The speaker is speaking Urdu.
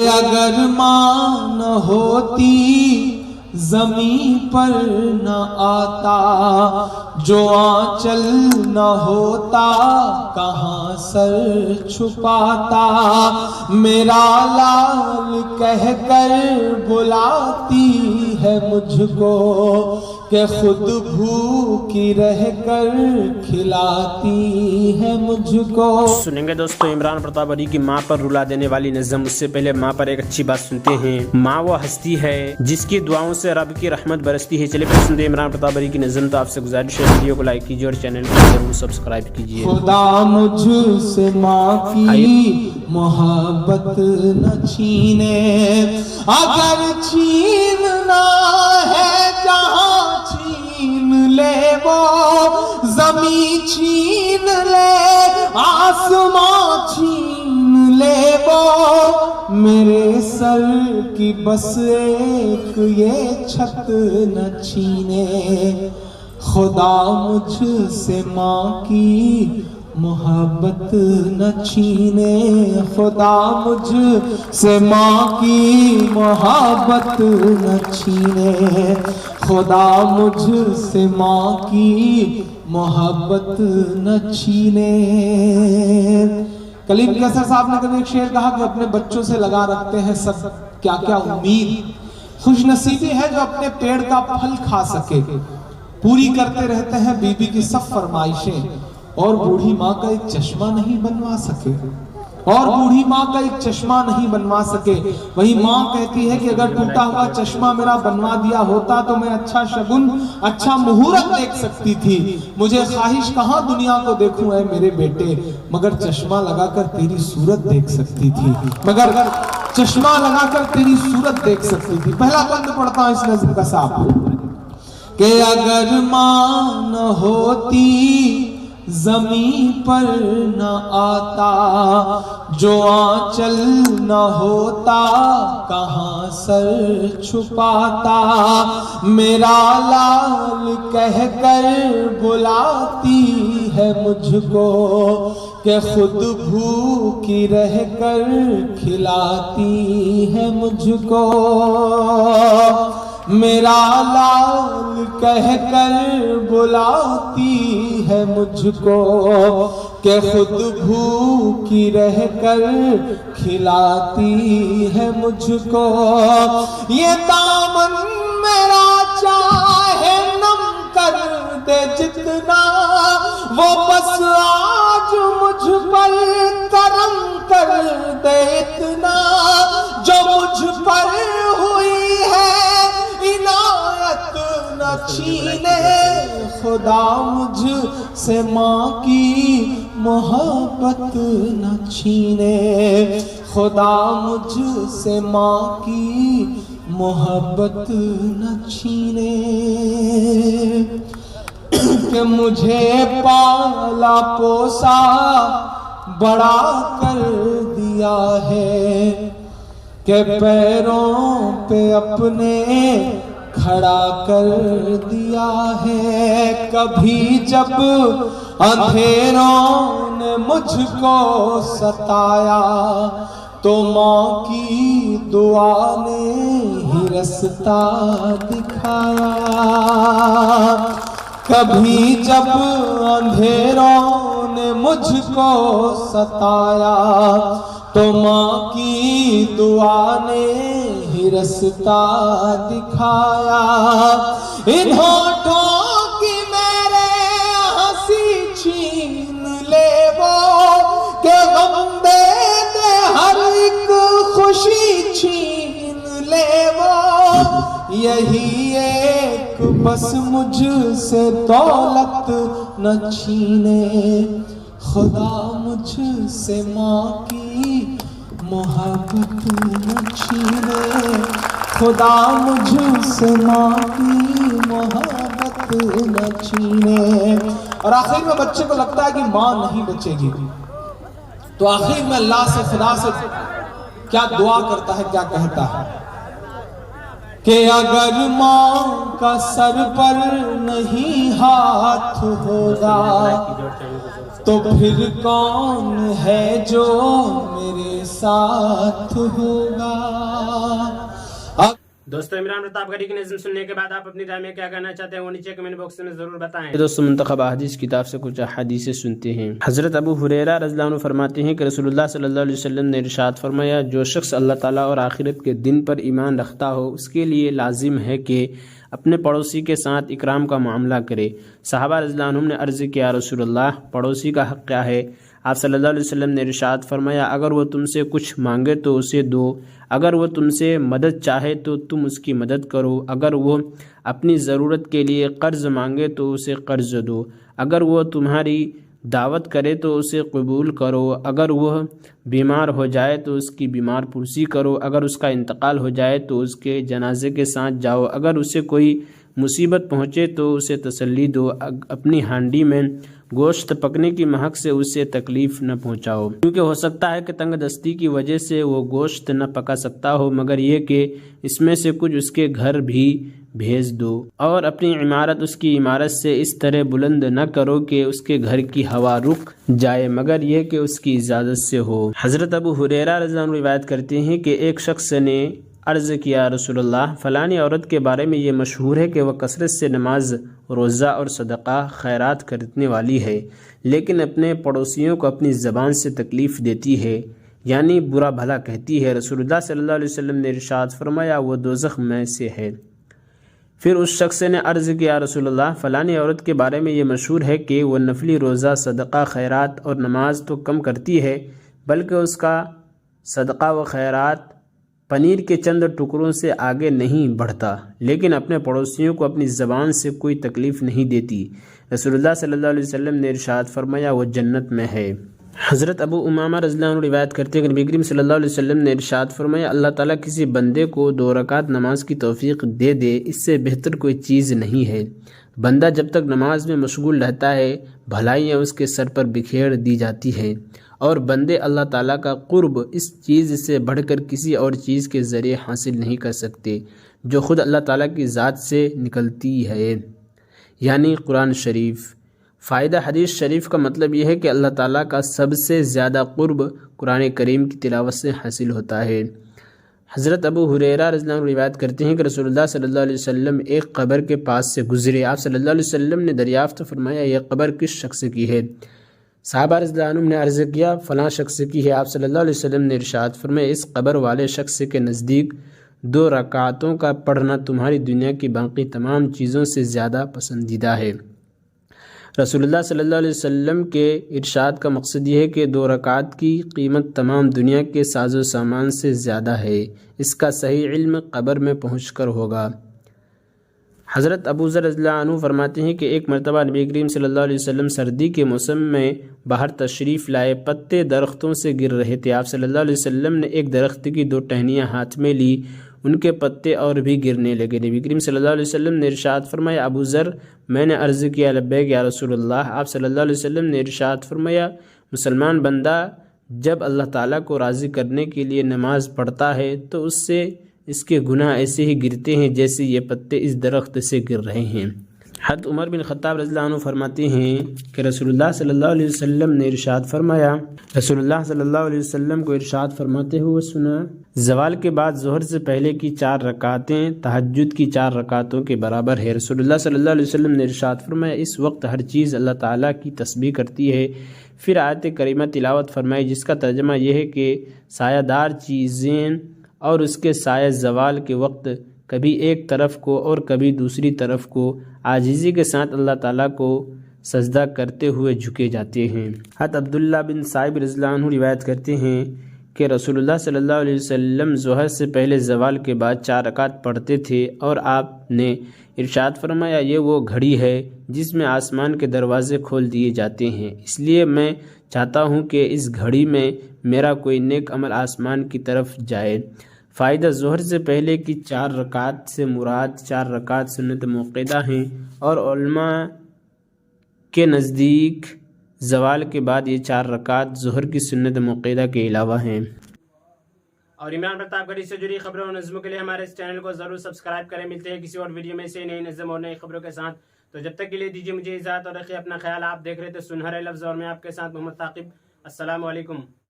اگر ماں نہ ہوتی زمین پر نہ آتا، جو آنچل نہ ہوتا کہاں سر چھپاتا، میرا لال کہہ کر بلاتی ہے مجھ کو، کہ خود بھوکی رہ کر کھلاتی ہے مجھ کو۔ سنیں گے دوستو عمران پرتاپ علی کی ماں پر رلا دینے والی نظم۔ اس سے پہلے ماں پر ایک اچھی بات سنتے ہیں۔ ماں وہ ہستی ہے جس کی دعاؤں سے رب کی رحمت برستی ہے۔ چلے پھر سنتے ہیں عمران پرتاپ علی کی نظم۔ تو آپ سے گزارش ہے ویڈیو کو لائک کیجیے اور چینل کو ضرور سبسکرائب کیجیے۔ خدا مجھ سے ماں کی محبت نہ چھینے، اگر چھیننا ہے جہاں چھین لے وہ، زمین چھین لے آسمان چھین لے وہ، میرے سر کی بس ایک یہ چھت نہ چھینے۔ خدا مجھ سے ماں کی محبت نہ چھینے، خدا مجھ سے ماں کی محبت نہ چھینے، خدا مجھ سے ماں کی محبت نہ چھینے۔ کلیم کیسر صاحب نے کبھی ایک شعر کہا کہ اپنے بچوں سے لگا رکھتے ہیں سب کیا کیا امید، خوش نصیبی ہے جو اپنے پیڑ کا پھل کھا سکے، پوری کرتے رہتے ہیں بیوی کی سب فرمائشیں، اور بوڑھی ماں کا ایک چشمہ نہیں بنوا سکے، اور بوڑھی ماں کا ایک چشمہ نہیں بنوا سکے۔ وہی ماں کہتی ہے کہ اگر ٹوٹا ہوا چشمہ میرا بنوا دیا ہوتا تو میں اچھا شگن اچھا مہورت دیکھ سکتی تھی، مجھے خواہش کہاں دنیا کو دیکھوں اے میرے بیٹے، مگر چشمہ لگا کر تیری صورت دیکھ سکتی تھی، مگر چشمہ لگا کر تیری صورت دیکھ سکتی تھی۔ پہلا بند پڑھتا ہوں اس نظم کا صاحب، کہ اگر ماں نہ ہوتی زمین پر نہ آتا، جو آنچل نہ ہوتا کہاں سر چھپاتا، میرا لال کہہ کر بلاتی ہے مجھ کو، کہ خود بھوکی رہ کر کھلاتی ہے مجھ کو، میرا لال کہہ کر بلاتی ہے مجھ کو، کہ خود بھوکی رہ کر کھلاتی ہے مجھ کو، یہ دامن میرا چاہے نم کر دے جتنا، وہ بس آج مجھ پر کرم کر دے اتنا، جو مجھ پر ہوئی ہے عنایت نہ چھینے، خدا مجھ سے ماں کی محبت نہ چھینے، خدا مجھ سے ماں کی محبت نہ چھینے، کہ مجھے پالا پوسا بڑا کر دیا ہے، کہ پیروں پہ اپنے کھڑا کر دیا ہے، کبھی جب اندھیروں نے مجھ کو ستایا تو ماں کی دعا نے ہی رستہ دکھایا، کبھی جب اندھیروں نے مجھ کو ستایا تو ماں کی دعا نے ہی رستہ دکھایا، ان ہونٹوں کی میرے ہنسی چھین لے وہ، کہ غم دے دے ہر ایک خوشی چھین لے وہ، یہی ایک بس مجھ سے دولت نہ چھینے، خدا مجھ سے ماں کی محبت نہ چھینے، خدا مجھ سے ماں کی محبت نہ چھینے۔ اور آخر میں بچے کو لگتا ہے کہ ماں نہیں بچے گی، تو آخر میں اللہ سے خدا سے کیا دعا کرتا ہے، کیا کہتا ہے کہ اگر ماں کا سر پر نہیں ہاتھ ہوگا تو پھر کون ہے جو میرے ساتھ ہوگا. دوستو عمران پرتاپ گڑھی کی نظم سننے کے بعد آپ اپنی رائے میں کیا کہنا چاہتے ہیں وہ نیچے کمنٹ باکس میں ضرور بتائیں. دوستو منتخب احادیث کتاب سے کچھ احادیث سنتے ہیں. حضرت ابو ہریرہ رضی اللہ عنہ فرماتے ہیں کہ رسول اللہ صلی اللہ علیہ وسلم نے ارشاد فرمایا جو شخص اللہ تعالیٰ اور آخرت کے دن پر ایمان رکھتا ہو اس کے لیے لازم ہے کہ اپنے پڑوسی کے ساتھ اکرام کا معاملہ کرے. صحابہ رضی اللہ عنہم نے عرض کیا رسول اللہ پڑوسی کا حق کیا ہے؟ آپ صلی اللہ علیہ وسلم نے ارشاد فرمایا اگر وہ تم سے کچھ مانگے تو اسے دو، اگر وہ تم سے مدد چاہے تو تم اس کی مدد کرو، اگر وہ اپنی ضرورت کے لیے قرض مانگے تو اسے قرض دو، اگر وہ تمہاری دعوت کرے تو اسے قبول کرو، اگر وہ بیمار ہو جائے تو اس کی بیمار پرسی کرو، اگر اس کا انتقال ہو جائے تو اس کے جنازے کے ساتھ جاؤ، اگر اسے کوئی مصیبت پہنچے تو اسے تسلی دو، اپنی ہانڈی میں گوشت پکنے کی مہک سے اسے تکلیف نہ پہنچاؤ، کیونکہ ہو سکتا ہے کہ تنگ دستی کی وجہ سے وہ گوشت نہ پکا سکتا ہو مگر یہ کہ اس میں سے کچھ اس کے گھر بھی بھیج دو، اور اپنی عمارت اس کی عمارت سے اس طرح بلند نہ کرو کہ اس کے گھر کی ہوا رک جائے مگر یہ کہ اس کی اجازت سے ہو. حضرت ابو ہریرہ رضی اللہ عنہ روایت کرتے ہیں کہ ایک شخص نے عرض کیا رسول اللہ فلانی عورت کے بارے میں یہ مشہور ہے کہ وہ کثرت سے نماز روزہ اور صدقہ خیرات کرنے والی ہے لیکن اپنے پڑوسیوں کو اپنی زبان سے تکلیف دیتی ہے یعنی برا بھلا کہتی ہے. رسول اللہ صلی اللہ علیہ وسلم نے ارشاد فرمایا وہ دوزخ میں سے ہے. پھر اس شخص نے عرض کیا رسول اللہ فلانی عورت کے بارے میں یہ مشہور ہے کہ وہ نفلی روزہ صدقہ خیرات اور نماز تو کم کرتی ہے بلکہ اس کا صدقہ و خیرات پنیر کے چند ٹکڑوں سے آگے نہیں بڑھتا لیکن اپنے پڑوسیوں کو اپنی زبان سے کوئی تکلیف نہیں دیتی. رسول اللہ صلی اللہ علیہ وسلم نے ارشاد فرمایا وہ جنت میں ہے. حضرت ابو امامہ رضی اللہ عنہ روایت کرتے ہیں کہ نبی کریم صلی اللہ علیہ وسلم نے ارشاد فرمایا اللہ تعالیٰ کسی بندے کو 2 رکعت نماز کی توفیق دے دے اس سے بہتر کوئی چیز نہیں ہے. بندہ جب تک نماز میں مشغول رہتا ہے بھلائیاں اس کے سر پر بکھیر دی جاتی ہیں اور بندے اللہ تعالیٰ کا قرب اس چیز سے بڑھ کر کسی اور چیز کے ذریعے حاصل نہیں کر سکتے جو خود اللہ تعالیٰ کی ذات سے نکلتی ہے یعنی قرآن شریف. فائدہ حدیث شریف کا مطلب یہ ہے کہ اللہ تعالیٰ کا سب سے زیادہ قرب قرآن کریم کی تلاوت سے حاصل ہوتا ہے. حضرت ابو ہریرہ رضی اللہ عنہ روایت کرتے ہیں کہ رسول اللہ صلی اللہ علیہ وسلم ایک قبر کے پاس سے گزرے. آپ صلی اللہ علیہ وسلم نے دریافت فرمایا یہ قبر کس شخص کی ہے؟ صحابہ رضی اللہ عنہم نے عرض کیا فلاں شخص کی ہے. آپ صلی اللہ علیہ وسلم نے ارشاد فرمایا اس قبر والے شخص کے نزدیک 2 رکعتوں کا پڑھنا تمہاری دنیا کی باقی تمام چیزوں سے زیادہ پسندیدہ ہے. رسول اللہ صلی اللہ علیہ وسلم کے ارشاد کا مقصد یہ ہے کہ 2 رکعت کی قیمت تمام دنیا کے ساز و سامان سے زیادہ ہے. اس کا صحیح علم قبر میں پہنچ کر ہوگا. حضرت ابو ذر رضی اللہ عنہ فرماتے ہیں کہ ایک مرتبہ نبی کریم صلی اللہ علیہ وسلم سردی کے موسم میں باہر تشریف لائے. پتے درختوں سے گر رہے تھے. آپ صلی اللہ علیہ وسلم نے ایک درخت کی 2 ٹہنیاں ہاتھ میں لی. ان کے پتے اور بھی گرنے لگے. نبی کریم صلی اللہ علیہ وسلم نے ارشاد فرمایا ابو ذر میں نے عرض کیا لبیک یا رسول اللہ. آپ صلی اللہ علیہ وسلم نے ارشاد فرمایا مسلمان بندہ جب اللہ تعالیٰ کو راضی کرنے کے لیے نماز پڑھتا ہے تو اس سے اس کے گناہ ایسے ہی گرتے ہیں جیسے یہ پتے اس درخت سے گر رہے ہیں. حضرت عمر بن خطاب رضی اللہ عنہ فرماتے ہیں کہ رسول اللہ صلی اللہ علیہ وسلم نے ارشاد فرمایا رسول اللہ صلی اللہ علیہ وسلم کو ارشاد فرماتے ہوئے سنا زوال کے بعد ظہر سے پہلے کی 4 رکعتیں تہجد کی 4 رکعتوں کے برابر ہے. رسول اللہ صلی اللہ علیہ وسلم نے ارشاد فرمایا اس وقت ہر چیز اللہ تعالیٰ کی تسبیح کرتی ہے. پھر آیت کریمہ تلاوت فرمائی جس کا ترجمہ یہ ہے کہ سایہ دار چیزیں اور اس کے سائے زوال کے وقت کبھی ایک طرف کو اور کبھی دوسری طرف کو عاجزی کے ساتھ اللہ تعالیٰ کو سجدہ کرتے ہوئے جھکے جاتے ہیں. حضرت عبداللہ بن صائب رضی اللہ عنہ روایت کرتے ہیں کہ رسول اللہ صلی اللہ علیہ وسلم ظہر سے پہلے زوال کے بعد 4 رکعت پڑھتے تھے اور آپ نے ارشاد فرمایا یہ وہ گھڑی ہے جس میں آسمان کے دروازے کھول دیے جاتے ہیں. اس لیے میں چاہتا ہوں کہ اس گھڑی میں میرا کوئی نیک عمل آسمان کی طرف جائے. فائدہ ظہر سے پہلے کی 4 رکعت سے مراد 4 رکعت سنت موقدہ ہیں اور علماء کے نزدیک زوال کے بعد یہ 4 رکعت ظہر کی سنت موقدہ کے علاوہ ہیں. اور عمران پرتاپ گڑھی سے جڑی خبروں اور نظموں کے لیے ہمارے اس چینل کو ضرور سبسکرائب کریں. ملتے ہیں کسی اور ویڈیو میں سے نئی نظم اور نئی خبروں کے ساتھ. تو جب تک کے لیے دیجیے مجھے اجازت اور رکھیے اپنا خیال. آپ دیکھ رہے تھے سنہرے لفظ اور میں آپ کے ساتھ محمد ثاقب. السلام علیکم.